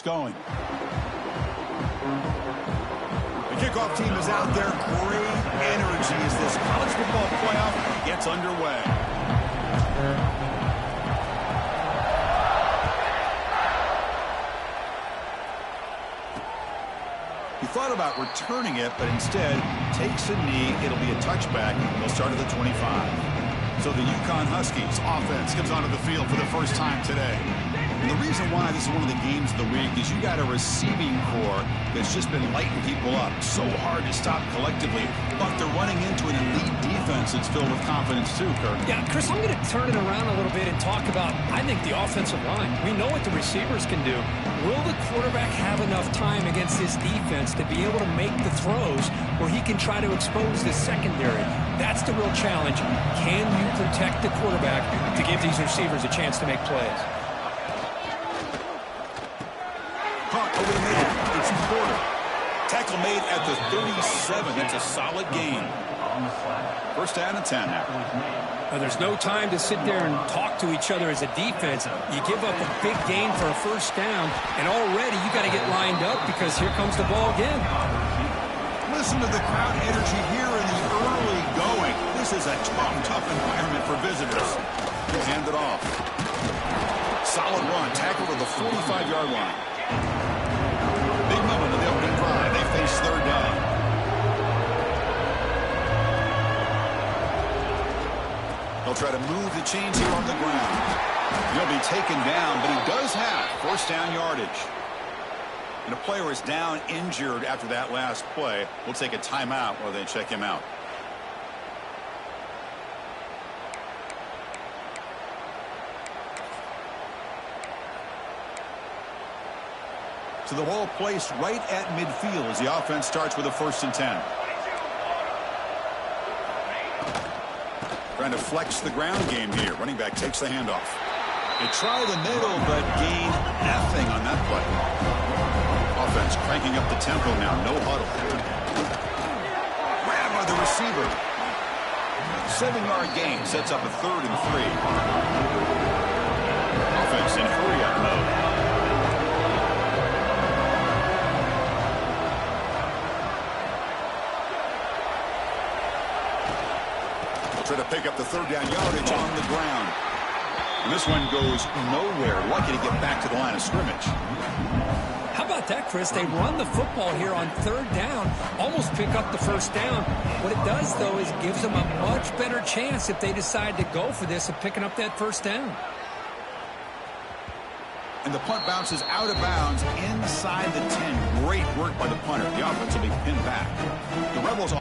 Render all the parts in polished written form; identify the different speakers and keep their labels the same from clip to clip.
Speaker 1: going. The kickoff team is out there. Great energy as this college football playoff gets underway. He thought about returning it, but instead takes a knee. It'll be a touchback. They'll start at the 25. So the UConn Huskies offense comes onto the field for the first time today. And the reason why this is one of the games of the week is you got a receiving core that's just been lighting people up. So hard to stop collectively, but they're running into an elite defense that's filled with confidence too, Kirk.
Speaker 2: Yeah, Chris, I'm going to turn it around a little bit and talk about, I think, the offensive line. We know what the receivers can do. Will the quarterback have enough time against this defense to be able to make the throws where he can try to expose this secondary? That's the real challenge. Can you protect the quarterback to give these receivers a chance to make plays?
Speaker 1: Over the middle. It's Porter. Tackle made at the 37. That's a solid gain. First down and 10 now.
Speaker 2: Now, there's no time to sit there and talk to each other as a defense. You give up a big gain for a first down, and already you got to get lined up because here comes the ball again.
Speaker 1: Listen to the crowd energy here in the early going. This is a tough environment for visitors. Hand it off. Solid run. Tackle to the 45-yard line. Big moment of the opening drive. They face third down. They'll try to move the chains here on the ground. He'll be taken down, but he does have first down yardage. And a player is down injured after that last play. We'll take a timeout while they check him out. So the ball placed right at midfield as the offense starts with a 1st and 10. Trying to flex the ground game here. Running back takes the handoff. They try the middle, but gain nothing on that play. Offense cranking up the tempo now. No huddle. Grab by the receiver. 7-yard gain sets up a 3rd and 3. Offense in hurry-up mode. Try to pick up the 3rd down yardage on the ground. And this one goes nowhere. Lucky to get back to the line of scrimmage.
Speaker 2: How about that, Chris? They run the football here on 3rd down, almost pick up the first down. What it does, though, is it gives them a much better chance if they decide to go for this of picking up that first down.
Speaker 1: And the punt bounces out of bounds inside the 10. Great work by the punter. The offense will be pinned back. The Rebels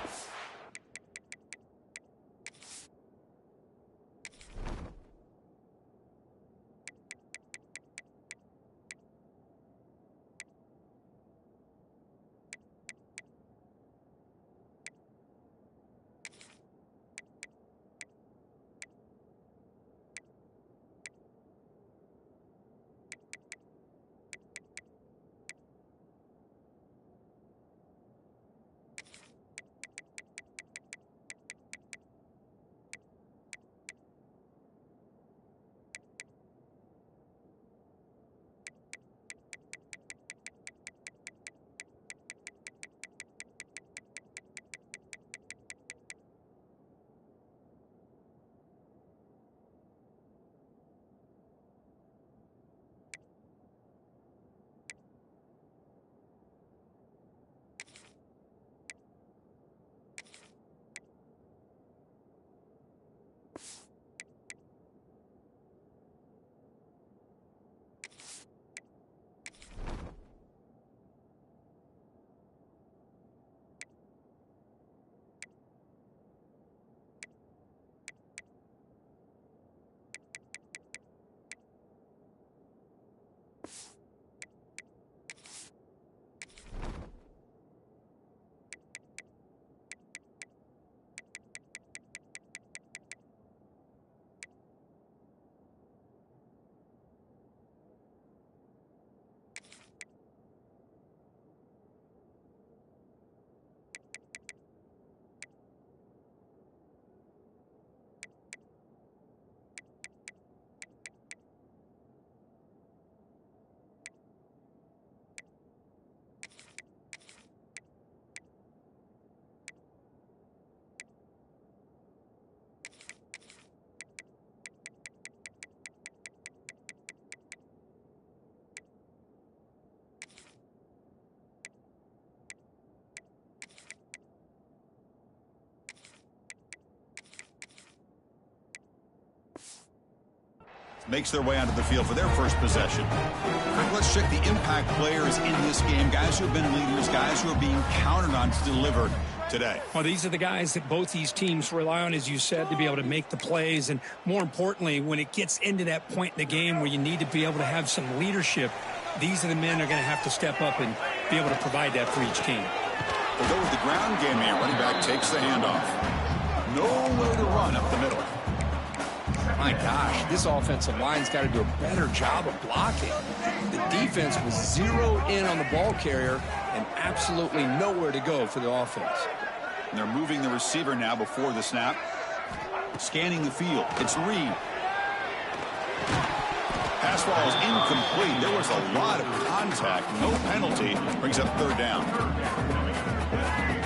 Speaker 1: makes their way onto the field for their first possession. Let's check the impact players in this game, guys who have been leaders, guys who are being counted on to deliver today.
Speaker 2: Well, these are the guys that both these teams rely on, as you said, to be able to make the plays. And more importantly, when it gets into that point in the game where you need to be able to have some leadership, these are the men that are going to have to step up and be able to provide that for each team.
Speaker 1: They'll go with the ground game here. Running back takes the handoff. Nowhere to run up the middle.
Speaker 3: My gosh, this offensive line's got to do a better job of blocking. The defense was zeroed in on the ball carrier and absolutely nowhere to go for the offense.
Speaker 1: And they're moving the receiver now before the snap. Scanning the field. It's Reed. Pass ball is incomplete. There was a lot of contact. No penalty. Brings up third down.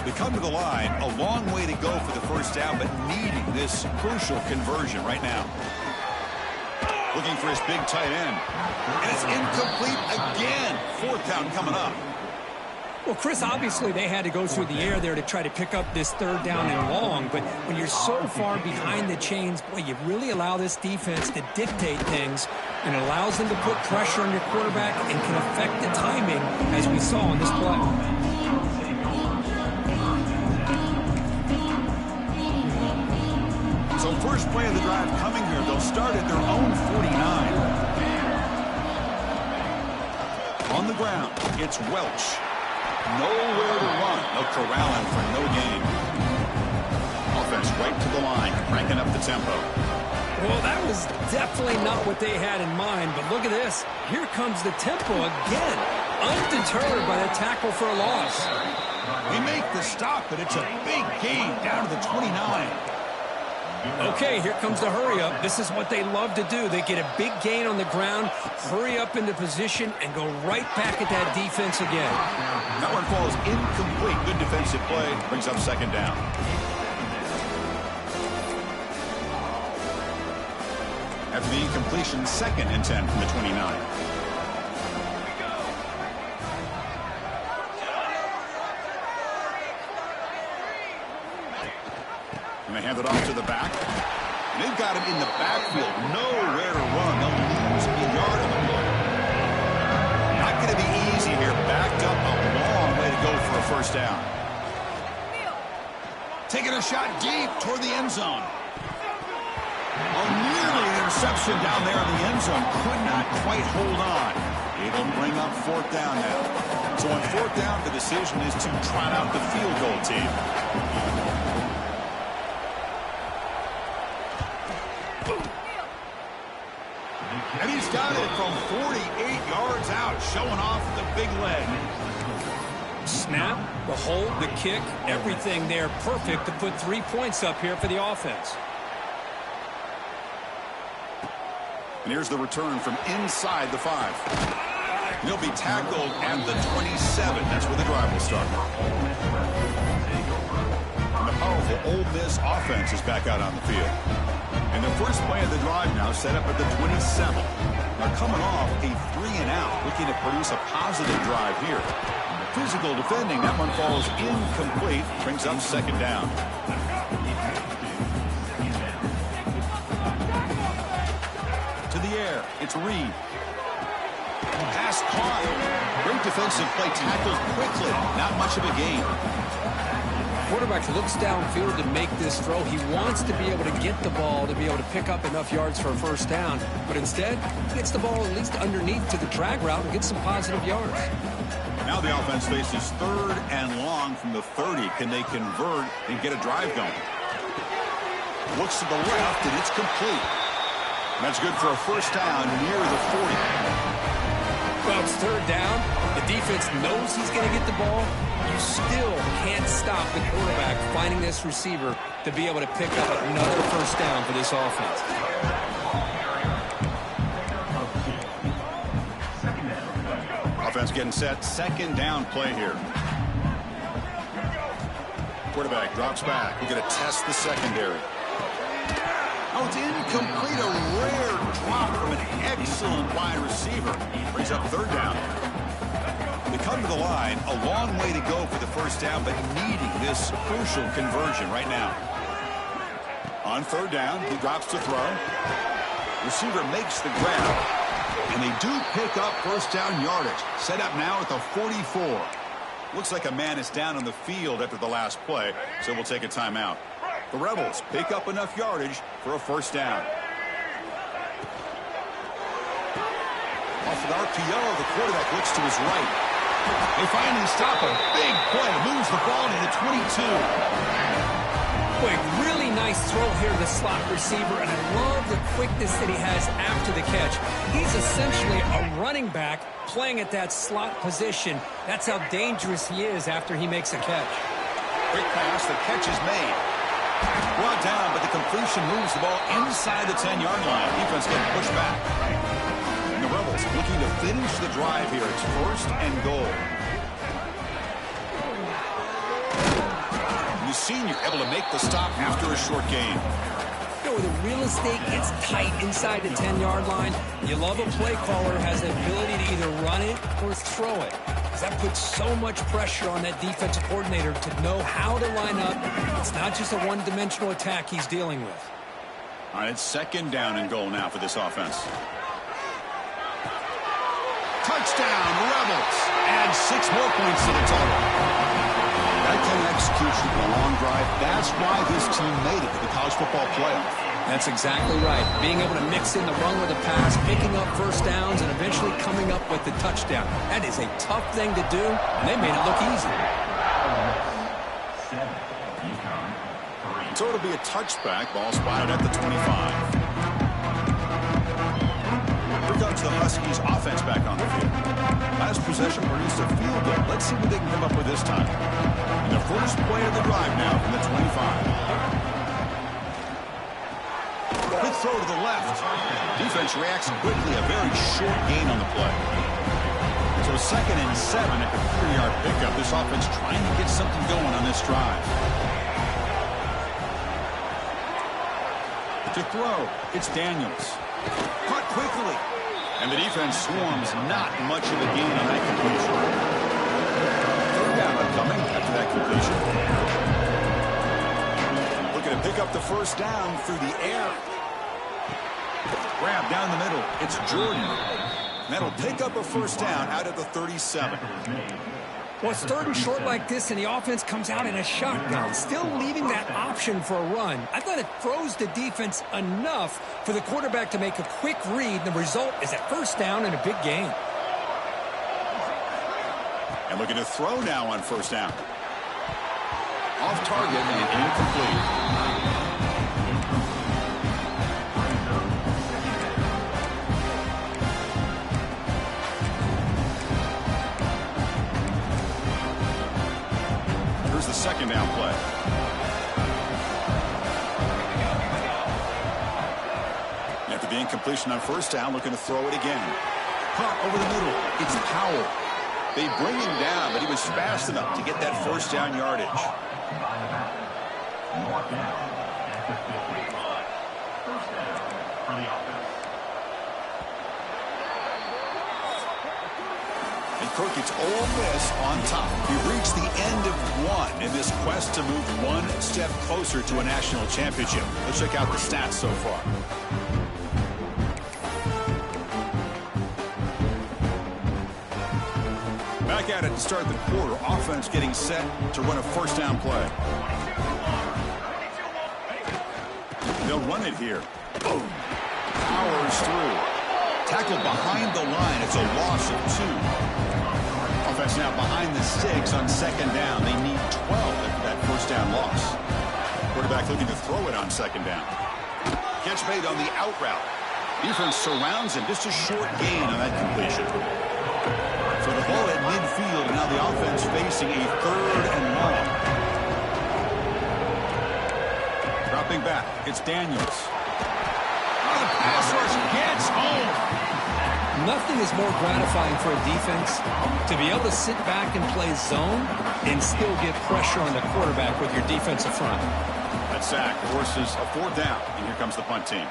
Speaker 1: They come to the line, a long way to go for the first down, but needing this crucial conversion right now. Looking for his big tight end. And it's incomplete again. Fourth down coming up.
Speaker 2: Well, Chris, obviously they had to go through the air there to try to pick up this third down and long, but when you're so far behind the chains, boy, you really allow this defense to dictate things, and it allows them to put pressure on your quarterback and can affect the timing, as we saw on this play.
Speaker 1: So first play of the drive coming here. They'll start at their own 49. On the ground, it's Welch. Nowhere to run. They'll corral him for no gain. Offense right to the line, cranking up the tempo.
Speaker 2: Well, that was definitely not what they had in mind, but look at this. Here comes the tempo again. Undeterred by the tackle for a loss.
Speaker 1: We make the stop, but it's a big gain down to the 29.
Speaker 2: Okay, here comes the hurry up. This is what they love to do. They get a big gain on the ground, hurry up into position, and go right back at that defense again.
Speaker 1: That one falls incomplete. Good defensive play. Brings up second down. After the incompletion, 2nd and 10 from the 29. And they hand it off to the back. And they've got him in the backfield. Nowhere to run. They'll lose a yard on the play. Not going to be easy here. Backed up a long way to go for a first down. Taking a shot deep toward the end zone. Oh, nearly an interception down there in the end zone. Could not quite hold on. It'll bring up fourth down now. So on fourth down, the decision is to trot out the field goal team. And he's got it from 48 yards out, showing off the big leg.
Speaker 2: Snap, the hold, the kick, everything there perfect to put 3 points up here for the offense.
Speaker 1: And here's the return from inside the 5. He'll be tackled at the 27. That's where the drive will start. And the powerful Ole Miss offense is back out on the field. And the first play of the drive now set up at the 27. They're coming off a 3-and-out, looking to produce a positive drive here. Physical defending, that one falls incomplete, brings up second down. To the air, it's Reed. Pass caught. Great defensive play, tackled quickly. Not much of a gain.
Speaker 3: Quarterback looks downfield to make this throw. He wants to be able to get the ball to be able to pick up enough yards for a first down, but instead he gets the ball at least underneath to the drag route and gets some positive yards.
Speaker 1: Now the offense faces 3rd and long from the 30. Can they convert and get a drive going? Looks to the left, and it's complete. That's good for a first down near the 40.
Speaker 2: Well, it's third down. The defense knows he's going to get the ball. You still can't stop the quarterback finding this receiver to be able to pick up another first down for this offense.
Speaker 1: Offense getting set. Second down play here. Quarterback drops back. We're going to test the secondary. Oh, it's incomplete. A rare drop from an excellent wide receiver. Brings up third down. They come to the line. A long way to go for the first down, but needing this crucial conversion right now. On third down, he drops to throw. Receiver makes the grab. And they do pick up first down yardage. Set up now at the 44. Looks like a man is down on the field after the last play, so we'll take a timeout. The Rebels pick up enough yardage for a first down. Off an RPO, the quarterback looks to his right. They finally stop a big play. Moves the ball to the 22.
Speaker 2: Quick, really nice throw here to the slot receiver, and I love the quickness that he has after the catch. He's essentially a running back playing at that slot position. That's how dangerous he is after he makes a catch.
Speaker 1: Quick pass, the catch is made. Brought down, but the completion moves the ball inside the 10-yard line. Defense getting pushed back. And the Rebels looking to finish the drive here. It's first and goal. The senior able to make the stop after a short gain.
Speaker 2: You know, the real estate gets tight inside the 10-yard line. You love a play caller who has the ability to either run it or throw it. Because that puts so much pressure on that defensive coordinator to know how to line up. It's not just a one-dimensional attack he's dealing with.
Speaker 1: All right, it's second down and goal now for this offense. Touchdown, Rebels. Add 6 more points to the total. That kind of execution in a long drive, that's why this team made it to the college football playoff.
Speaker 2: That's exactly right. Being able to mix in the run with the pass, picking up first downs, and eventually coming up with the touchdown. That is a tough thing to do, and they made it look easy.
Speaker 1: So it'll be a touchback. Ball spotted at the 25. Here comes the Huskies offense back on the field. Last possession produced a field goal. Let's see what they can come up with this time. And the first play of the drive now from the 25. Quick throw to the left. Defense reacts quickly. A very short gain on the play. So 2nd and 7 at the 3-yard pickup. This offense trying to get something going on this drive. To throw, it's Daniels. Caught quickly. And the defense swarms, not much of a gain on that completion. Third down coming after that completion. Looking to pick up the first down through the air. Grab down the middle. It's Jordan. And that'll pick up a first down out at the 37.
Speaker 2: Well, it's 3rd and short like this, and the offense comes out in a shotgun, still leaving that option for a run. I thought it throws the defense enough for the quarterback to make a quick read. The result is a first down and a big gain.
Speaker 1: And looking to throw now on first down. Off target and incomplete. The second down play. After the incompletion on first down, looking to throw it again. Caught over the middle. It's Powell. They bring him down, but he was fast enough to get that first down yardage. Kirk, it's Ole Miss on top. We've reached the end of one in this quest to move one step closer to a national championship. Let's check out the stats so far. Back at it to start the quarter. Offense getting set to run a first down play. They'll run it here. Boom. Powers through. Tackled behind the line. It's a loss of 2. Offense now behind the sticks on second down. They need 12 after that first down loss. Quarterback looking to throw it on second down. Catch made on the out route. Defense surrounds him. Just a short gain on that completion. So the ball at midfield, and now the offense facing a 3rd and long. Dropping back. It's Daniels. Oh, the pass rush gets home.
Speaker 2: Nothing is more gratifying for a defense to be able to sit back and play zone and still get pressure on the quarterback with your defensive front.
Speaker 1: That sack forces a 4th down, and here comes the punt team.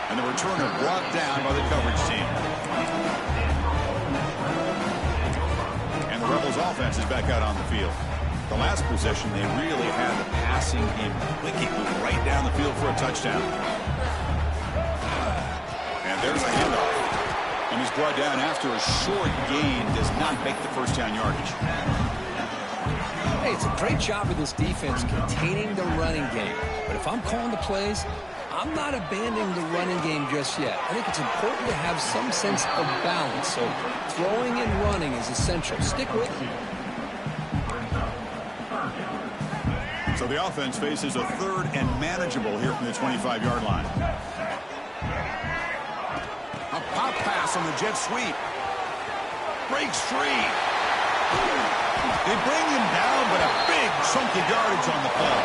Speaker 1: And the returner brought down by the coverage team. And the Rebels offense is back out on the field. The last possession, they really had the passing game clicking, moving right down the field for a touchdown. And there's a handoff. And he's brought down after a short gain, does not make the first down yardage.
Speaker 3: Hey, it's a great job of this defense containing the running game. But if I'm calling the plays, I'm not abandoning the running game just yet. I think it's important to have some sense of balance. So throwing and running is essential. Stick with it.
Speaker 1: So the offense faces a third and manageable here from the 25-yard line. A pop pass on the jet sweep. Breaks free. They bring him down, but a big chunk of yardage on the play.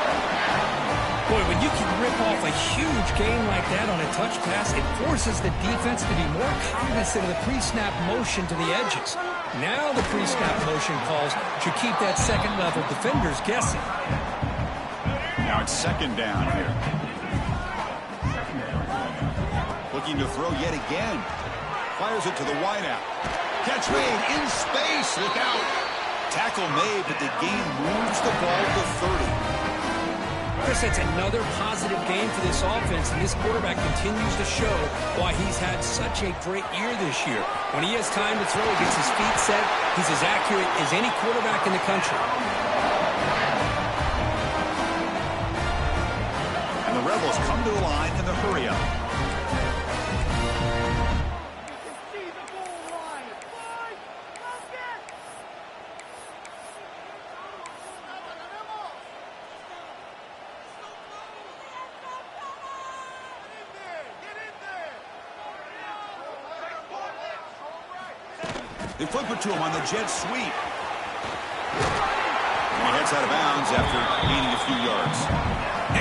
Speaker 2: Boy, when you can rip off a huge gain like that on a touch pass, it forces the defense to be more cognizant of the pre-snap motion to the edges. Now the pre-snap motion calls should keep that second-level defenders guessing.
Speaker 1: Now it's second down here. Looking to throw yet again. Fires it to the wideout. Catch made in space. Look out. Tackle made, but the gain moves the ball to 30.
Speaker 2: Chris, that's another positive game for this offense, and this quarterback continues to show why he's had such a great year this year. When he has time to throw, he gets his feet set. He's as accurate as any quarterback in the country.
Speaker 1: And the Rebels come to the line in the hurry-up. They flip it to him on the jet sweep. And he heads out of bounds after gaining a few yards.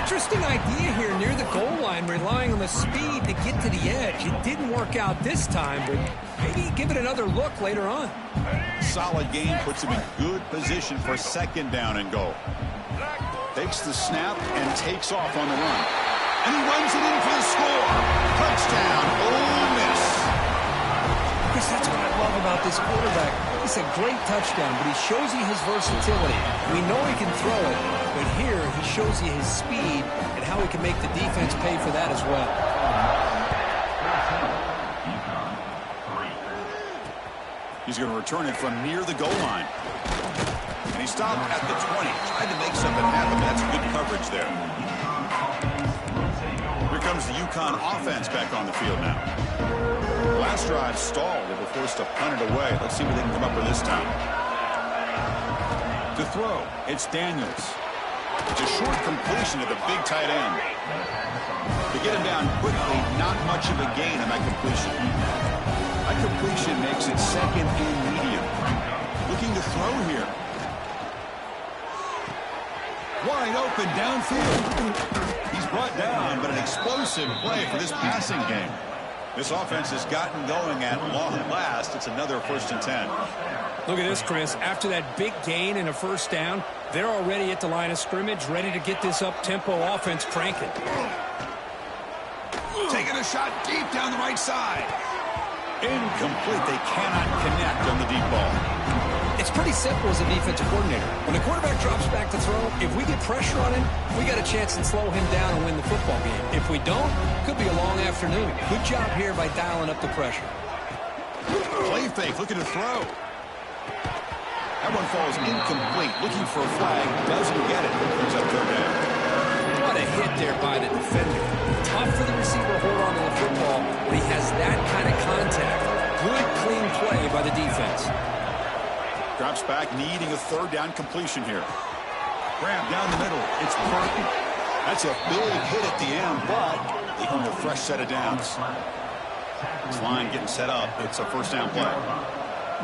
Speaker 2: Interesting idea here near the goal line, relying on the speed to get to the edge. It didn't work out this time, but maybe give it another look later on.
Speaker 1: Solid game puts him in good position for second down and goal. Takes the snap and takes off on the run. And he runs it in for the score. Touchdown, Ole Miss.
Speaker 2: Chris, that's what I love about this quarterback. It's a great touchdown, but he shows you his versatility. We know he can throw it, but here he shows you his speed and how he can make the defense pay for that as well.
Speaker 1: He's going to return it from near the goal line. And he stopped at the 20. Tried to make something happen. That's good coverage there. Here comes the UConn offense back on the field now. Last drive stalled. They were forced to punt it away. Let's see what they can come up with this time. To throw, it's Daniels. It's a short completion to the big tight end. To get him down quickly, not much of a gain on that completion. That completion makes it second and medium. Looking to throw here. Wide open downfield. He's brought down, but an explosive play for this passing game. This offense has gotten going at long last. It's another 1st and 10.
Speaker 2: Look at this, Chris. After that big gain and a first down, they're already at the line of scrimmage, ready to get this up-tempo offense cranking.
Speaker 1: Taking a shot deep down the right side. Incomplete. They cannot connect on the deep ball.
Speaker 2: It's pretty simple as a defensive coordinator. When the quarterback drops back to throw, if we get pressure on him, we got a chance to slow him down and win the football game. If we don't, could be a long afternoon. Good job here by dialing up the pressure.
Speaker 1: Play fake, looking to throw. That one falls incomplete. Looking for a flag, doesn't get it. Brings up third down.
Speaker 2: What a hit there by the defender. Tough for the receiver to hold on to the football when he has that kind of contact. Good, clean play by the defense.
Speaker 1: Drops back, needing a third down completion here. Grab down the middle. It's Burton. That's a big hit at the end, but they earn a fresh set of downs. This line getting set up. It's a first down play.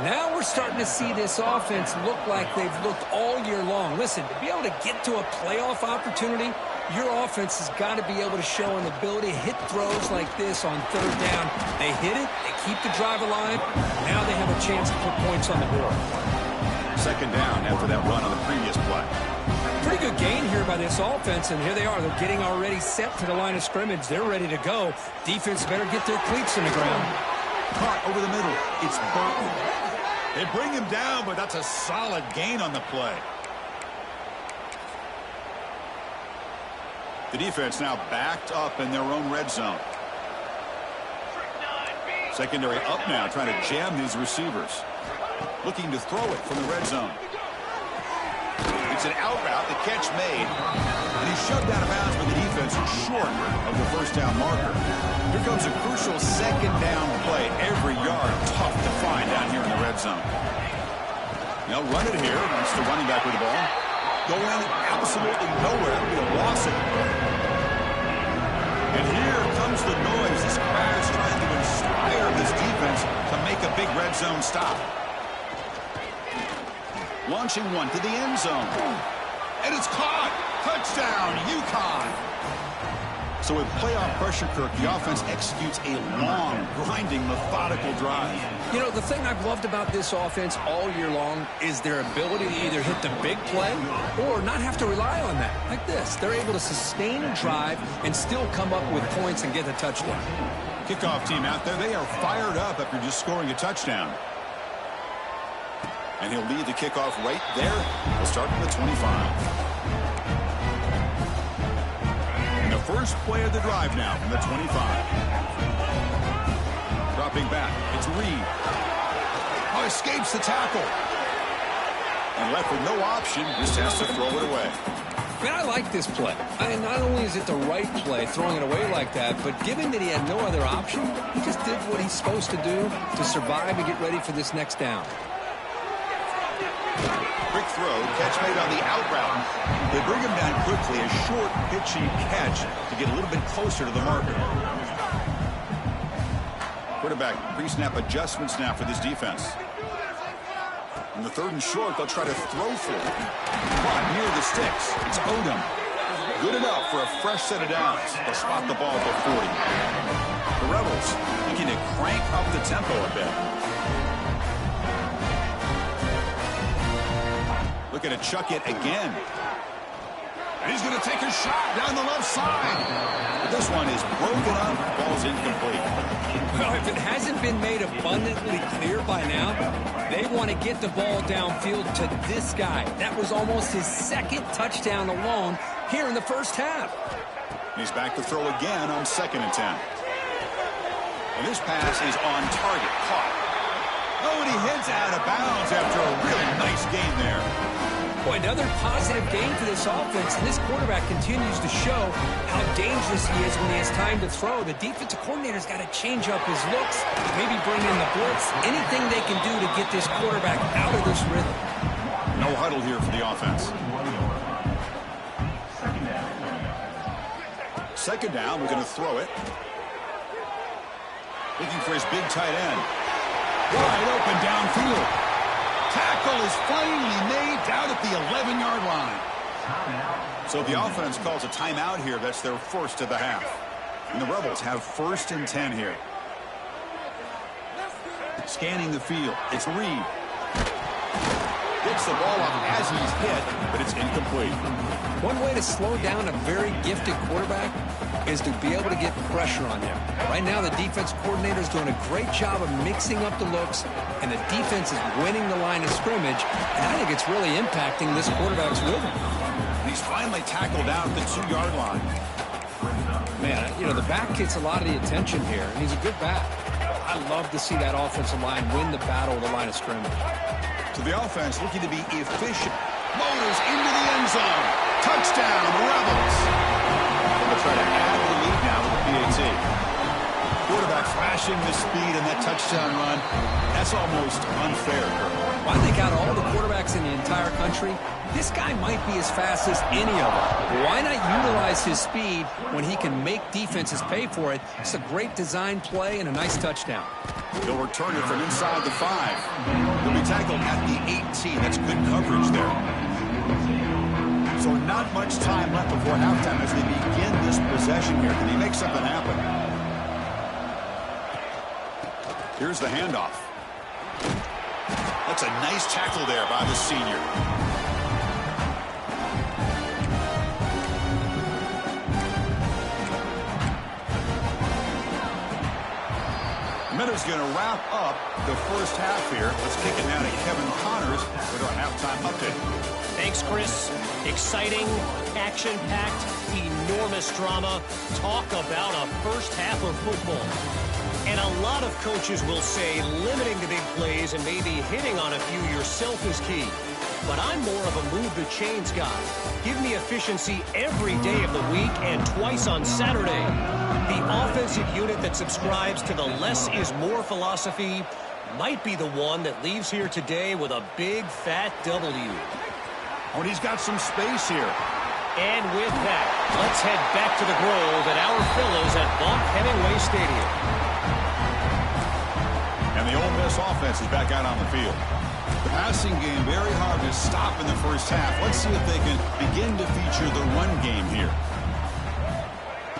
Speaker 2: Now we're starting to see this offense look like they've looked all year long. Listen, to be able to get to a playoff opportunity, your offense has got to be able to show an ability to hit throws like this on third down. They hit it, they keep the drive alive. Now they have a chance to put points on the board.
Speaker 1: Second down after that run on the previous play.
Speaker 2: Pretty good gain here by this offense, and here they are. They're getting already set to the line of scrimmage. They're ready to go. Defense better get their cleats in the ground.
Speaker 1: Caught over the middle. It's Burton. They bring him down, but that's a solid gain on the play. The defense now backed up in their own red zone. Secondary up now, trying to jam these receivers. Looking to throw it from the red zone. It's an out route, the catch made. And he's shoved out of bounds, but the defense is short of the first down marker. Here comes a crucial second down play. Every yard tough to find down here in the red zone. They'll run it here. It's the running back with the ball. Going absolutely nowhere. It'll be a loss of it. And here comes the noise. This crowd is trying to inspire this defense to make a big red zone stop. Launching one to the end zone. And it's caught. Touchdown, UConn. So with playoff pressure, Kirk, the offense executes a long, grinding, methodical drive.
Speaker 3: You know, the thing I've loved about this offense all year long is their ability to either hit the big play or not have to rely on that. Like this. They're able to sustain a drive and still come up with points and get a touchdown.
Speaker 1: Kickoff team out there, they are fired up after just scoring a touchdown. And he'll lead the kickoff right there. We'll start from the 25. First play of the drive now from the 25. Dropping back. It's Reed. Oh, escapes the tackle. And left with no option. Just has to throw it away.
Speaker 3: Man, I like this play. I mean, not only is it the right play, throwing it away like that, but given that he had no other option, he just did what he's supposed to do to survive and get ready for this next down.
Speaker 1: Quick throw, catch made on the out route. They bring him down quickly, a short, pitchy catch to get a little bit closer to the marker. Quarterback pre-snap adjustments now for this defense. In the third and short, they'll try to throw for it. Caught near the sticks. It's Odom. Good enough for a fresh set of downs. They'll spot the ball at the 40. The Rebels looking to crank up the tempo a bit. Looking to chuck it again. And he's going to take a shot down the left side. But this one is broken up. Ball's incomplete.
Speaker 3: Well, if it hasn't been made abundantly clear by now, they want to get the ball downfield to this guy. That was almost his second touchdown alone here in the first half.
Speaker 1: He's back to throw again on 2nd and 10. And this pass is on target. Caught. Oh, and he heads out of bounds after a really nice game there.
Speaker 3: Boy, another positive game for this offense, and this quarterback continues to show how dangerous he is when he has time to throw. The defensive coordinator's got to change up his looks, maybe bring in the blitz, anything they can do to get this quarterback out of this rhythm.
Speaker 1: No huddle here for the offense. Second down, we're going to throw it. Looking for his big tight end. Wide open downfield. Tackle is finally made down at the 11-yard line. So the offense calls a timeout here. That's their first of the half. And the Rebels have 1st and 10 here. Scanning the field. It's Reed. Gets the ball up as he's hit, but it's incomplete.
Speaker 3: One way to slow down a very gifted quarterback is to be able to get pressure on him. Right now, the defense coordinator is doing a great job of mixing up the looks, and the defense is winning the line of scrimmage, and I think it's really impacting this quarterback's rhythm.
Speaker 1: He's finally tackled down at the 2-yard line.
Speaker 3: Man, you know, the back gets a lot of the attention here, and he's a good back. I love to see that offensive line win the battle of the line of scrimmage.
Speaker 1: So the offense looking to be efficient. Motors into the end zone. Touchdown, Rebels. They'll try to add the lead now with the PAT. Quarterback flashing the speed in that touchdown run. That's almost unfair, Kirk.
Speaker 3: Well, I think out of all the quarterbacks in the entire country, this guy might be as fast as any of them. Why not utilize his speed when he can make defenses pay for it? It's a great design play and a nice touchdown.
Speaker 1: They'll return it from inside the 5. They'll be tackled at the 18. That's good coverage there. So not much time left before halftime as they begin this possession here. Can he make something happen? Here's the handoff. That's a nice tackle there by the senior. Minutes going to wrap up the first half here. Let's kick it now to Kevin Connors with our halftime update.
Speaker 2: Thank
Speaker 4: Thanks, Chris. Exciting, action-packed, enormous drama. Talk about a first half of football. And a lot of coaches will say limiting the big plays and maybe hitting on a few yourself is key. But I'm more of a move the chains guy. Give me efficiency every day of the week and twice on Saturday. The offensive unit that subscribes to the less is more philosophy might be the one that leaves here today with a big fat W.
Speaker 1: Oh, and he's got some space here.
Speaker 4: And with that, let's head back to the Grove at our fellows at Vaught Hemingway Stadium.
Speaker 1: And the Ole Miss offense is back out on the field. The passing game very hard to stop in the first half. Let's see if they can begin to feature the run game here.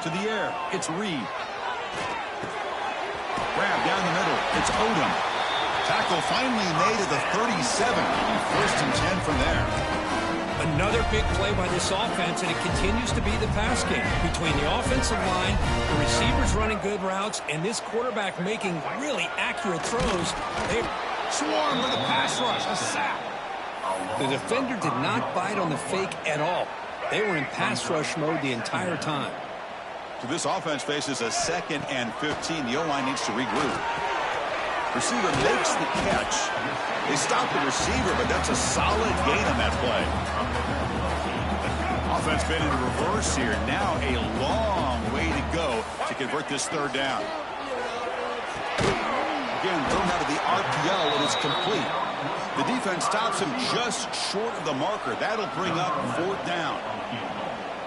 Speaker 1: To the air, it's Reed. Grab down the middle, it's Odom. Tackle finally made at the 37. First and 10 from there.
Speaker 2: Another big play by this offense, and it continues to be the pass game. Between the offensive line, the receivers running good routes, and this quarterback making really accurate throws. They
Speaker 1: Swarm with a pass rush, a sack.
Speaker 2: The defender did not bite on the fake at all. They were in pass rush mode the entire time.
Speaker 1: So this offense faces a 2nd and 15. The O-line needs to regroup. Receiver makes the catch. They stop the receiver, but that's a solid gain on that play. Offense been in reverse here. Now a long way to go to convert this 3rd down. Again, thrown out of the RPO, and it's complete. The defense stops him just short of the marker. That'll bring up 4th down.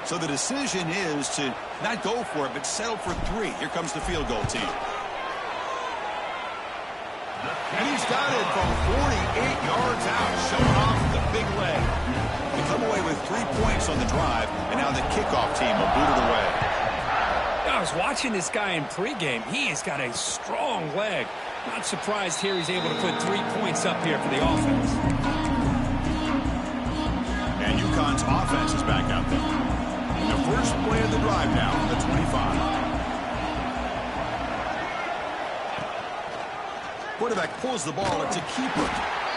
Speaker 1: So the decision is to not go for it, but settle for 3. Here comes the field goal team. And he's got it from 48 yards out, showing off the big leg. They come away with 3 points on the drive, and now the kickoff team will boot it away.
Speaker 2: I was watching this guy in pregame. He has got a strong leg. Not surprised here he's able to put 3 points up here for the offense.
Speaker 1: And UConn's offense is back out there. The first play of the drive now on the 25. Quarterback pulls the ball. It's a keeper.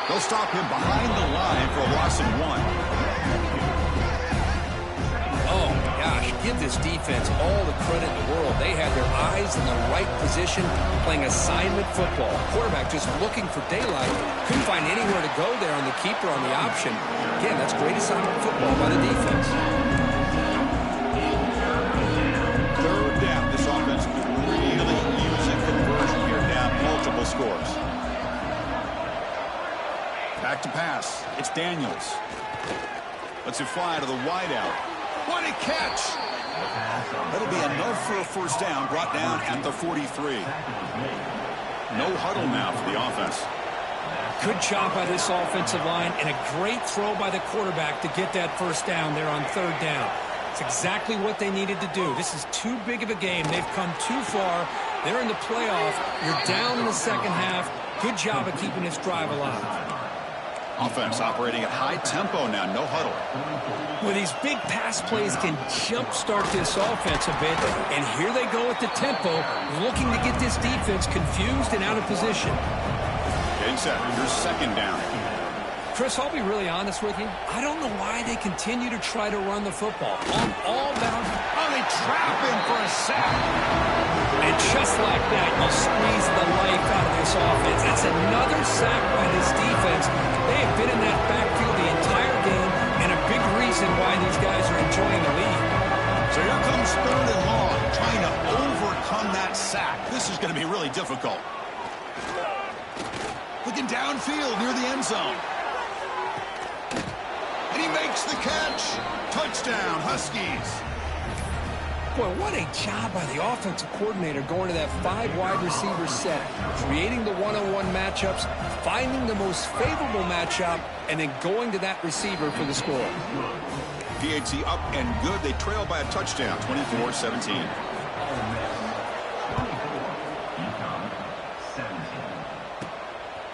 Speaker 1: They'll stop him behind the line for a loss of 1.
Speaker 2: Oh, my gosh. Give this defense all the credit in the world. They had their eyes in the right position, playing assignment football. Quarterback just looking for daylight. Couldn't find anywhere to go there on the keeper on the option. Again, that's great assignment football by the defense.
Speaker 1: 3rd down. This offense could really use a conversion here, down multiple scores. Back to pass. It's Daniels. Lets it fly to the wideout. What a catch! That'll be enough for a first down, brought down at the 43. No huddle now for the offense.
Speaker 2: Good job by this offensive line, and a great throw by the quarterback to get that first down there on 3rd down. It's exactly what they needed to do. This is too big of a game. They've come too far. They're in the playoff. You're down in the 2nd half. Good job of keeping this drive alive.
Speaker 1: Offense operating at high tempo now, no huddle.
Speaker 2: Well, these big pass plays can jumpstart this offense a bit, and here they go at the tempo, looking to get this defense confused and out of position.
Speaker 1: Getting set, here's 2nd down.
Speaker 2: Chris, I'll be really honest with you. I don't know why they continue to try to run the football. I'm all about it.
Speaker 1: Oh, they trap him for a sack.
Speaker 2: And just like that, you squeeze the life out of this offense. That's another sack by this defense. They have been in that backfield the entire game, and a big reason why these guys are enjoying the lead.
Speaker 1: So here comes 3rd and long, trying to overcome that sack. This is going to be really difficult. Looking downfield near the end zone. And he makes the catch. Touchdown, Huskies.
Speaker 2: Boy, what a job by the offensive coordinator going to that 5 wide receiver set, creating the one-on-one matchups, finding the most favorable matchup, and then going to that receiver for the score.
Speaker 1: PAT up and good. They trail by a touchdown, 24-17.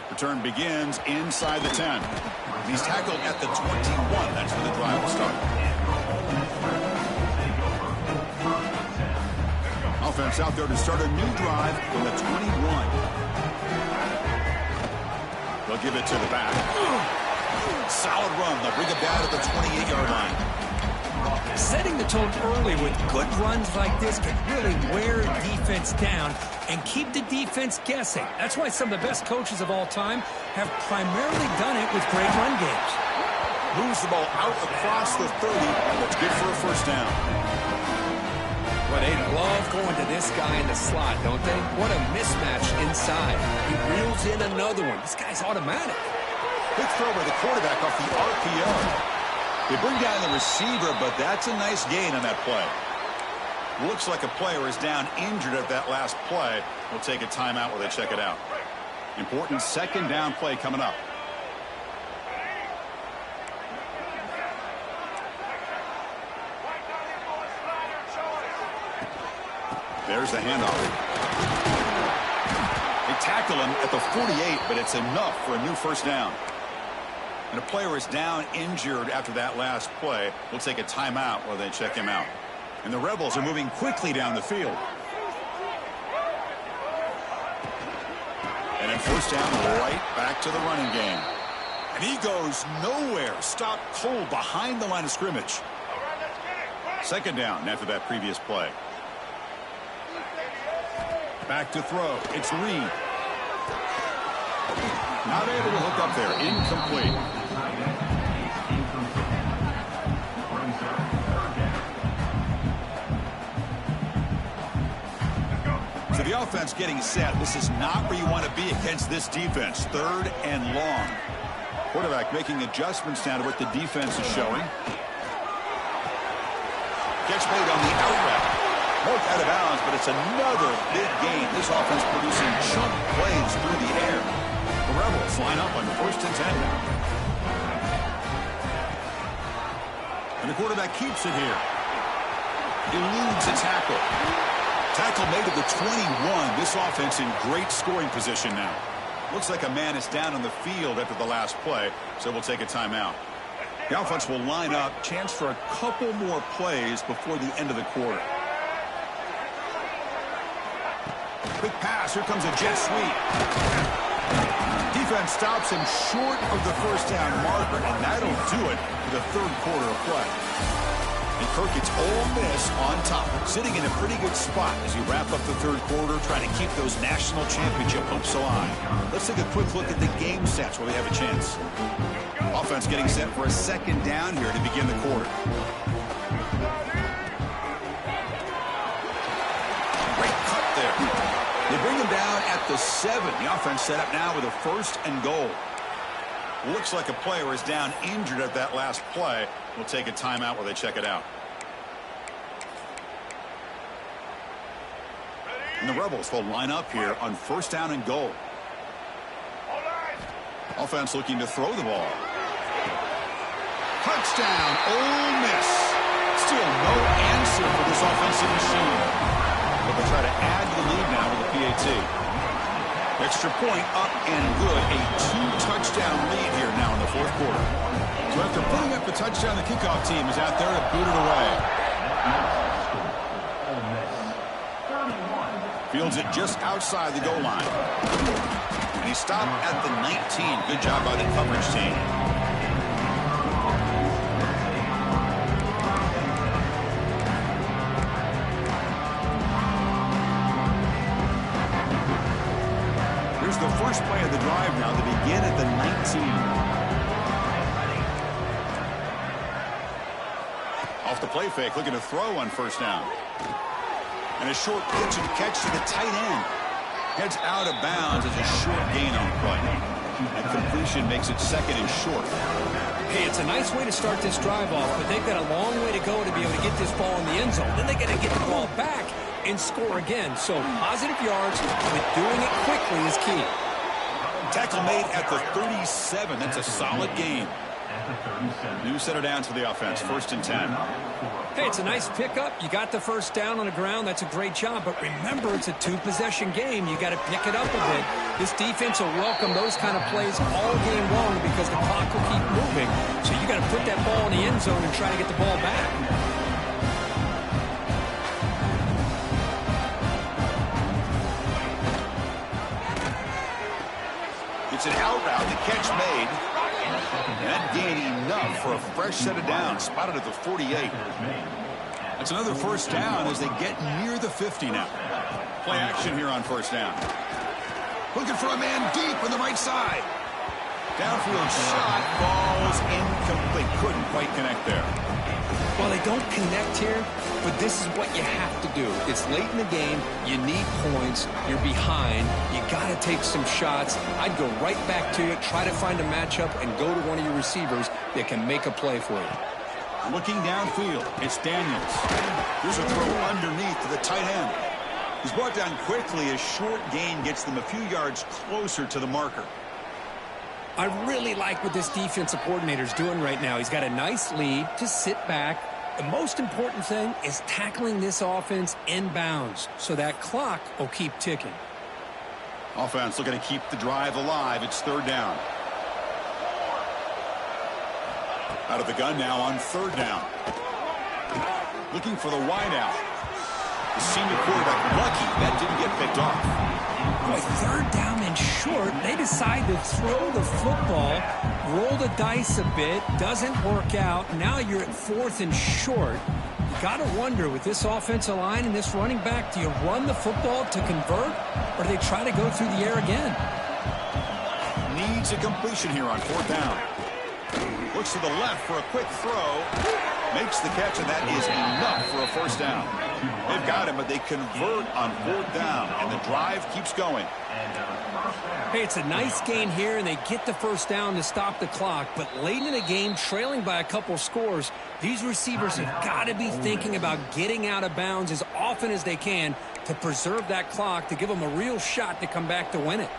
Speaker 1: Return begins inside the 10. He's tackled at the 21. That's where the drive will start. Offense out there to start a new drive from the 21. They'll give it to the back. solid run. They'll bring it down at the 28-yard line.
Speaker 2: Setting the tone early with good runs like this can really wear defense down and keep the defense guessing. That's why some of the best coaches of all time have primarily done it with great run games.
Speaker 1: Moves the ball out across the 30. That's good for a first down.
Speaker 3: Well, they love going to this guy in the slot, don't they? What a mismatch inside. He reels in another one. This guy's automatic.
Speaker 1: Big throw by the quarterback off the RPO. They bring down the receiver, but that's a nice gain on that play. Looks like a player is down injured at that last play. We'll take a timeout while they check it out. Important second down play coming up. There's the handoff. They tackle him at the 48, but it's enough for a new first down. And a player is down injured after that last play. We'll take a timeout while they check him out. And the Rebels are moving quickly down the field. And then first down, right back to the running game. And he goes nowhere. Stopped cold behind the line of scrimmage. Second down after that previous play. Back to throw. It's Reed. Not able to hook up there. Incomplete. So the offense getting set. This is not where you want to be against this defense. Third and long. Quarterback making adjustments down to what the defense is showing. Catch made on the out route. Marked out of bounds, but it's another big gain. This offense producing chunk plays through the air. The Rebels line up on first and 10 now. And the quarterback keeps it here. Eludes a tackle. Tackle made at the 21. This offense in great scoring position now. Looks like a man is down on the field after the last play, so we'll take a timeout. The offense will line up. Chance for a couple more plays before the end of the quarter. Quick pass. Here comes a jet sweep. Defense stops him short of the first down marker, and that'll do it for the third quarter of play. And Kirk, it's Ole Miss on top, sitting in a pretty good spot as you wrap up the third quarter, trying to keep those national championship hopes alive. Let's take a quick look at the game stats while we have a chance. Offense getting set for a second down here to begin the quarter. Great cut there. They bring him down at the 7. The offense set up now with a first and goal. Looks like a player is down injured at that last play. We'll take a timeout while they check it out. And the Rebels will line up here on first down and goal. Offense looking to throw the ball. Touchdown, Ole Miss. Still no answer for this offensive machine. But they'll try to add to the lead now with the PAT. Extra point up and good. A 2-touchdown lead here now in the fourth quarter. So after putting up the touchdown, the kickoff team is out there to boot it away. Fields it just outside the goal line. And he stopped at the 19. Good job by the coverage team. Here's the first play of the drive now to begin at the 19. Off the play fake, looking to throw on first down. And a short pitch and catch to the tight end. Heads out of bounds as a short gain on play. And completion makes it second and short.
Speaker 2: Hey, it's a nice way to start this drive off, but they've got a long way to go to be able to get this ball in the end zone. Then they got to get the ball back and score again. So positive yards, but doing it quickly is key.
Speaker 1: Tackle made at the 37. That's a solid gain. New center down to the offense. First and 10.
Speaker 2: Hey, it's a nice pickup. You got the first down on the ground. That's a great job. But remember, it's a 2-possession game. You got to pick it up a bit. This defense will welcome those kind of plays all game long because the clock will keep moving. So you got to put that ball in the end zone and try to get the ball back.
Speaker 1: It's an out route. The catch made. That gained enough for a fresh set of downs, spotted at the 48. That's another first down as they get near the 50 now. Play action here on first down. Looking for a man deep on the right side. Downfield shot falls incomplete. Couldn't quite connect there.
Speaker 3: Well, they don't connect here, but this is what you have to do. It's late in the game. You need points. You're behind. You got to take some shots. I'd go right back to it, try to find a matchup, and go to one of your receivers that can make a play for you.
Speaker 1: Looking downfield, it's Daniels. Here's a throw underneath to the tight end. He's brought down quickly. A short gain gets them a few yards closer to the marker.
Speaker 3: I really like what this defensive coordinator's doing right now. He's got a nice lead. Just sit back. The most important thing is tackling this offense inbounds so that clock will keep ticking.
Speaker 1: Offense looking to keep the drive alive. It's third down. Out of the gun now on third down. Looking for the wideout. The senior quarterback lucky that didn't get picked off.
Speaker 3: Boy, third down and short. They decide to throw the football, roll the dice a bit, doesn't work out. Now you're at fourth and short. You got to wonder with this offensive line and this running back, do you run the football to convert, or do they try to go through the air again?
Speaker 1: Needs a completion here on fourth down. Looks to the left for a quick throw. Makes the catch, and that is enough for a first down. They've got him, but they convert on fourth down, and the drive keeps going.
Speaker 3: Hey, it's a nice gain here, and they get the first down to stop the clock. But late in the game, trailing by a couple scores, these receivers have got to be thinking about getting out of bounds as often as they can to preserve that clock, to give them a real shot to come back to win it.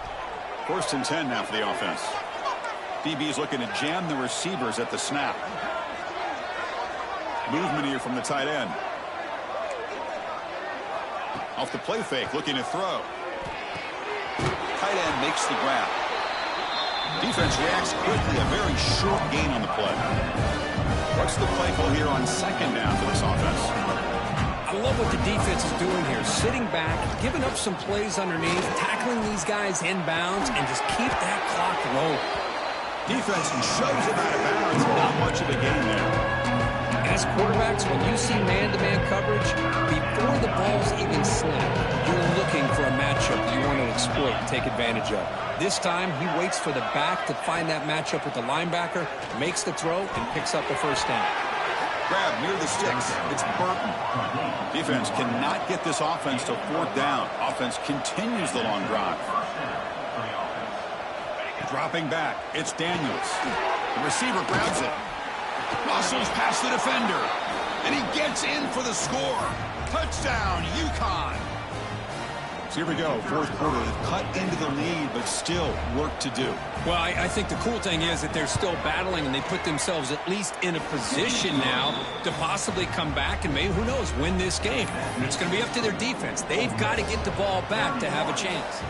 Speaker 1: First and 10 now for the offense. DB's looking to jam the receivers at the snap. Movement here from the tight end. Off the play fake, looking to throw. Tight end makes the grab. Defense reacts quickly, a very short gain on the play. What's the play call here on second down for this offense?
Speaker 3: I love what the defense is doing here. Sitting back, giving up some plays underneath, tackling these guys inbounds, and just keep that clock rolling.
Speaker 1: Defense shoves him out of bounds. Not much of a gain there.
Speaker 3: As quarterbacks, when you see man-to-man coverage, before the ball's even snapped, you're looking for a matchup that you want to exploit and take advantage of. This time, he waits for the back to find that matchup with the linebacker, makes the throw, and picks up the first down.
Speaker 1: Grab near the sticks. It's Burton. Defense cannot get this offense to fourth down. Offense continues the long drive. Dropping back, it's Daniels. The receiver grabs it. Muscles past the defender. And he gets in for the score. Touchdown, UConn. So here we go, fourth quarter. They've cut into the lead, but still work to do.
Speaker 3: Well, I think the cool thing is that they're still battling, and they put themselves at least in a position now to possibly come back and maybe, who knows, win this game. And it's going to be up to their defense. They've got to get the ball back to have a chance.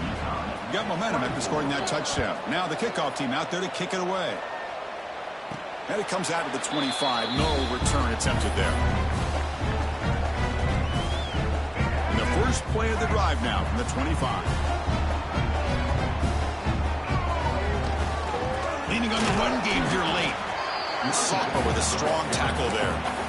Speaker 1: Got momentum after scoring that touchdown. Now the kickoff team out there to kick it away. And it comes out to the 25. No return attempted there. And the first play of the drive now from the 25. Leaning on the run game here late. And Sapa with a strong tackle there.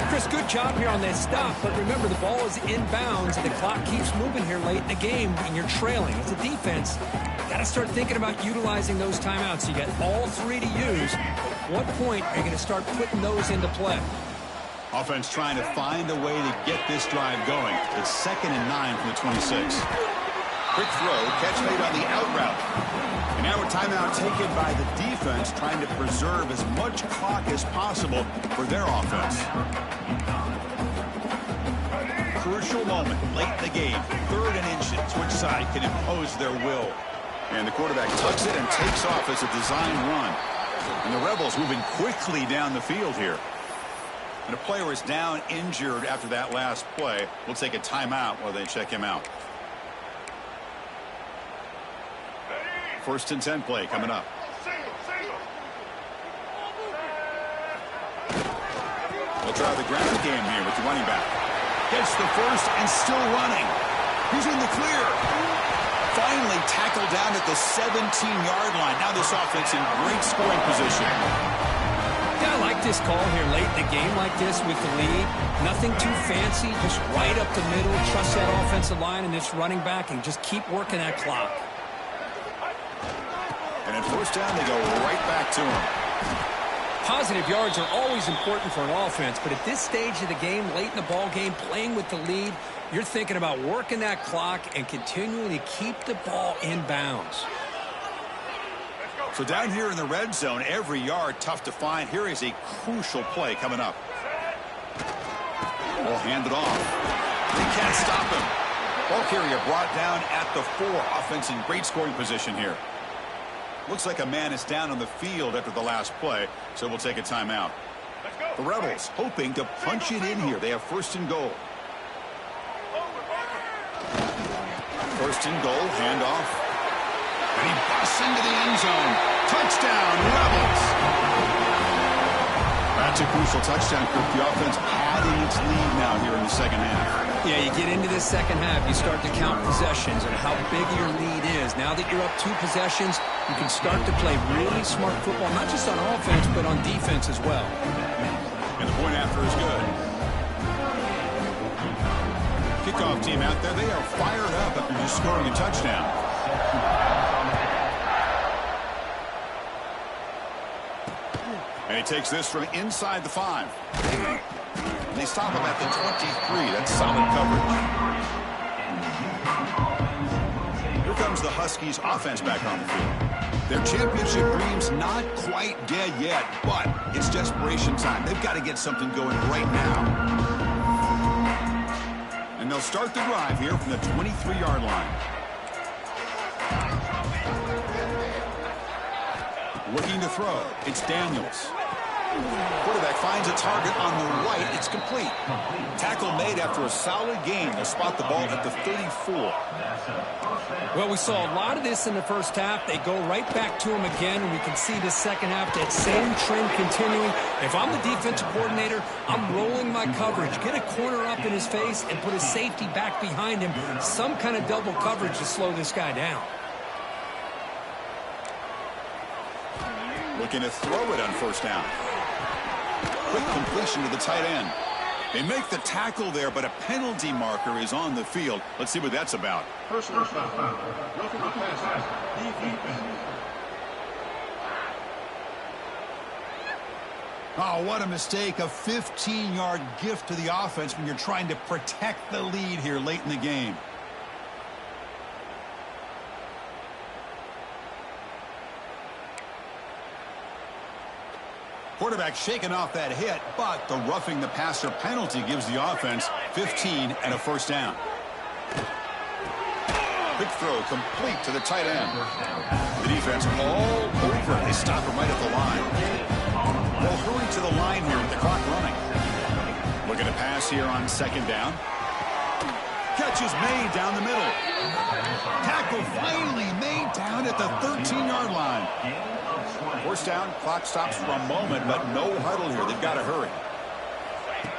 Speaker 3: Chris, good job here on that stop, but remember, the ball is inbounds, and the clock keeps moving here late in the game, and you're trailing. As a defense, you got to start thinking about utilizing those timeouts. You got all three to use. At what point are you going to start putting those into play?
Speaker 1: Offense trying to find a way to get this drive going. It's 2nd and 9 from the 26. Quick throw, catch made on the out route. And now a timeout taken by the defense, trying to preserve as much clock as possible for their offense. Crucial moment late in the game. 3rd and inches. Which side can impose their will? And the quarterback tucks it and takes off as a design run. And the Rebels moving quickly down the field here. And a player is down injured after that last play. We'll take a timeout while they check him out. 1st and 10 play coming up. They'll try the ground game here with the running back. Gets the first and still running. He's in the clear. Finally tackled down at the 17-yard line. Now this offense in great scoring position.
Speaker 2: Yeah, I like this call here late in the game like this with the lead. Nothing too fancy, just right up the middle. Trust that offensive line and this running back and just keep working that clock.
Speaker 1: And at first down, they go right back to him.
Speaker 2: Positive yards are always important for an offense, but at this stage of the game, late in the ball game, playing with the lead, you're thinking about working that clock and continuing to keep the ball in bounds.
Speaker 1: So down here in the red zone, every yard tough to find. Here is a crucial play coming up. Ball handed off. They can't stop him. Ball carrier brought down at the 4. Offense in great scoring position here. Looks like a man is down on the field after the last play, so we'll take a timeout. The Rebels hoping to punch it in here. They have first and goal. First and goal, handoff. And he busts into the end zone. Touchdown, Rebels! That's a crucial touchdown, Kirk. The offense padding its lead now here in the second half.
Speaker 2: Yeah, you get into this second half, you start to count possessions and how big your lead is. Now that you're up 2 possessions, you can start to play really smart football, not just on offense, but on defense as well.
Speaker 1: And the point after is good. Kickoff team out there, they are fired up after just scoring a touchdown. And he takes this from inside the 5. And they stop him at the 23. That's solid coverage. Here comes the Huskies offense back on the field. Their championship dreams not quite dead yet, but it's desperation time. They've got to get something going right now. And they'll start the drive here from the 23-yard line. Looking to throw. It's Daniels. Quarterback finds a target on the right. It's complete. Tackle made after a solid gain. They'll spot the ball at the 34.
Speaker 2: Well, we saw a lot of this in the first half. They go right back to him again, and we can see the second half, that same trend continuing. If I'm the defensive coordinator, I'm rolling my coverage. Get a corner up in his face and put a safety back behind him. Some kind of double coverage to slow this guy down.
Speaker 1: Looking to throw it on first down. Quick completion to the tight end. They make the tackle there, but a penalty marker is on the field. Let's see what that's about.
Speaker 5: Personal foul. Roughing the passer. Defense.
Speaker 1: Oh, what a mistake. A 15-yard gift to the offense when you're trying to protect the lead here late in the game. Quarterback shaking off that hit, but the roughing the passer penalty gives the offense 15 and a first down. Quick throw complete to the tight end. The defense all over. They stop him right at the line. They'll hurry to the line here with the clock running. Looking to pass here on second down. Catch is made down the middle. Tackle finally made down at the 13-yard line. First down, clock stops for a moment, but no huddle here. They've got to hurry.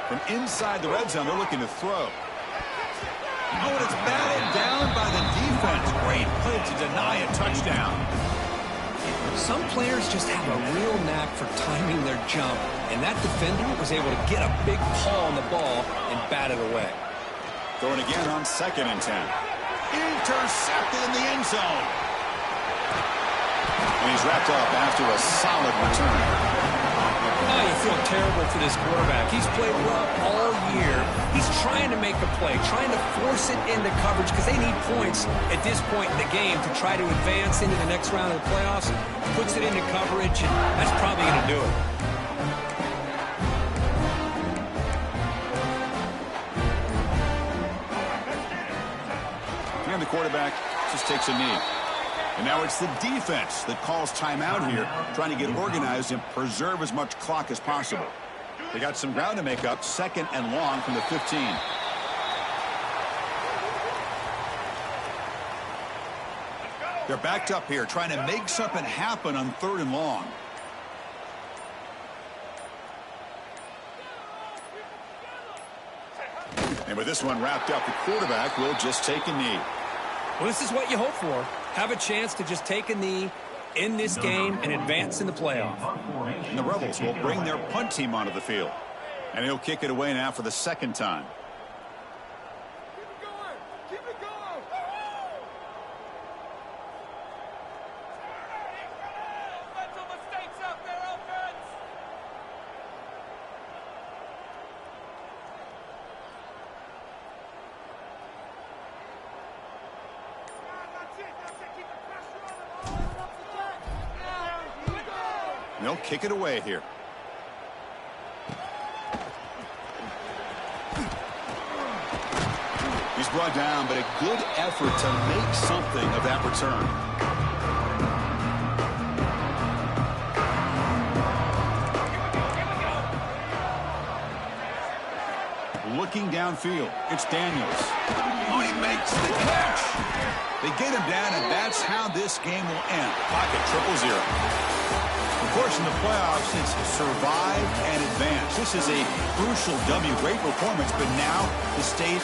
Speaker 1: From inside the red zone, they're looking to throw. Oh, and it's batted down by the defense. Great play to deny a touchdown.
Speaker 2: Some players just have a real knack for timing their jump, and that defender was able to get a big paw on the ball and bat it away.
Speaker 1: Throwing again on second and 10. Intercepted in the end zone. And he's wrapped up after a solid return.
Speaker 2: Oh, you feel terrible for this quarterback. He's played well all year. He's trying to make a play, trying to force it into coverage because they need points at this point in the game to try to advance into the next round of the playoffs. Puts it into coverage, and that's probably going to do it.
Speaker 1: And the quarterback just takes a knee. And now it's the defense that calls timeout here, trying to get organized and preserve as much clock as possible. They got some ground to make up, second and long from the 15. They're backed up here, trying to make something happen on third and long. And with this one wrapped up, the quarterback will just take a knee.
Speaker 2: Well, this is what you hope for. Have a chance to just take a knee in this game and advance in the playoff.
Speaker 1: And the Rebels will bring their punt team onto the field. And he'll kick it away now for the second time. They'll kick it away here. He's brought down, but a good effort to make something of that return. Looking downfield, it's Daniels. Oh, he makes the catch. They get him down, and that's how this game will end. Pocket 0-0. Of course, in the playoffs, it's survive and advance. This is a crucial W. Great performance, but now the state